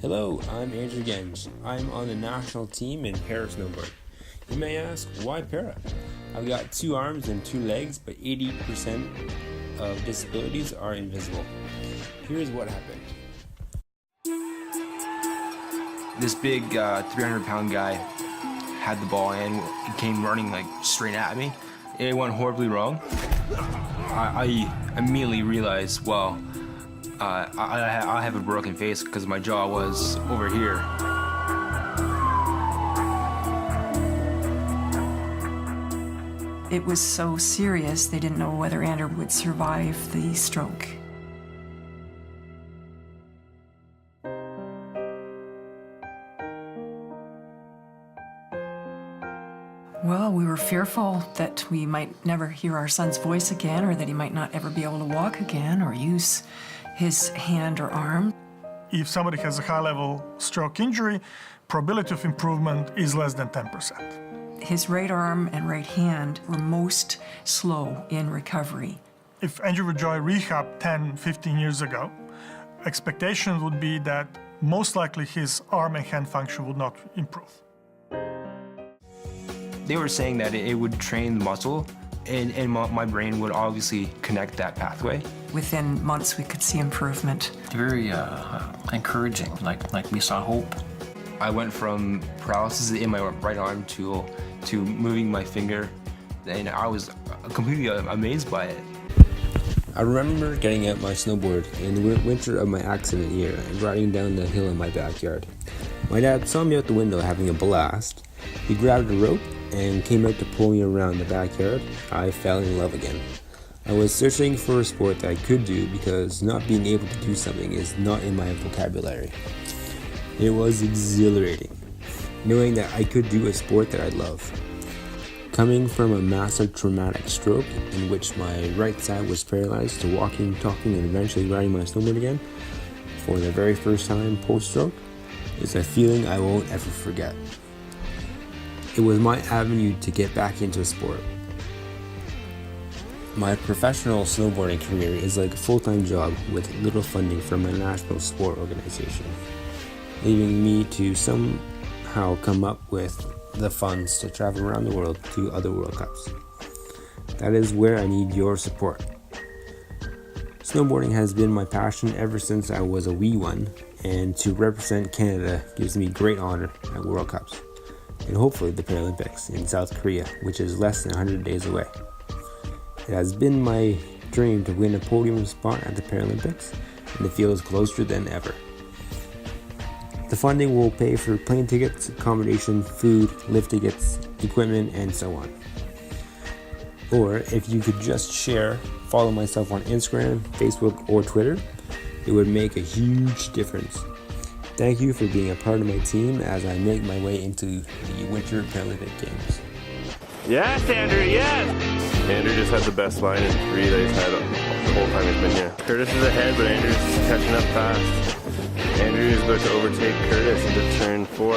Hello, I'm Andrew Genj. I'm on the national team in para snowboard. You may ask, why para? I've got 2 arms and 2 legs, but 80% of disabilities are invisible. Here's what happened. This big 300-pound guy had the ball and came running like straight at me. It went horribly wrong. I immediately realized, well, I have a broken face because my jaw was over here. It was so serious, they didn't know whether Andrew would survive the stroke. Well, we were fearful that we might never hear our son's voice again, or that he might not ever be able to walk again or use his hand or arm. If somebody has a high-level stroke injury, probability of improvement is less than 10%. His right arm and right hand were most slow in recovery. If Andrew would join rehab 10, 15 years ago, expectation would be that most likely his arm and hand function would not improve. They were saying that it would train the muscle, and my brain would obviously connect that pathway. Within months, we could see improvement. Very encouraging, like we saw hope. I went from paralysis in my right arm to moving my finger, and I was completely amazed by it. I remember getting out my snowboard in the winter of my accident year and riding down the hill in my backyard. My dad saw me out the window having a blast. He grabbed a rope and came out to pull me around the backyard. I fell in love again. I was searching for a sport that I could do because not being able to do something is not in my vocabulary. It was exhilarating, knowing that I could do a sport that I love. Coming from a massive traumatic stroke in which my right side was paralyzed to walking, talking, and eventually riding my snowboard again for the very first time post-stroke is a feeling I won't ever forget. It was my avenue to get back into sport. My professional snowboarding career is like a full-time job with little funding from a national sport organization, leaving me to somehow come up with the funds to travel around the world to other World Cups. That is where I need your support. Snowboarding has been my passion ever since I was a wee one, and to represent Canada gives me great honor at World Cups, and hopefully the Paralympics in South Korea, which is less than 100 days away. It has been my dream to win a podium spot at the Paralympics, and it feels closer than ever. The funding will pay for plane tickets, accommodation, food, lift tickets, equipment, and so on. Or if you could just share, follow myself on Instagram, Facebook, or Twitter, it would make a huge difference. Thank you for being a part of my team as I make my way into the Winter Paralympic Games. Yes, Andrew, yes! Andrew just had the best line in 3 that he's had the whole time he's been here. Curtis is ahead, but Andrew's catching up fast. Andrew is about to overtake Curtis into turn 4.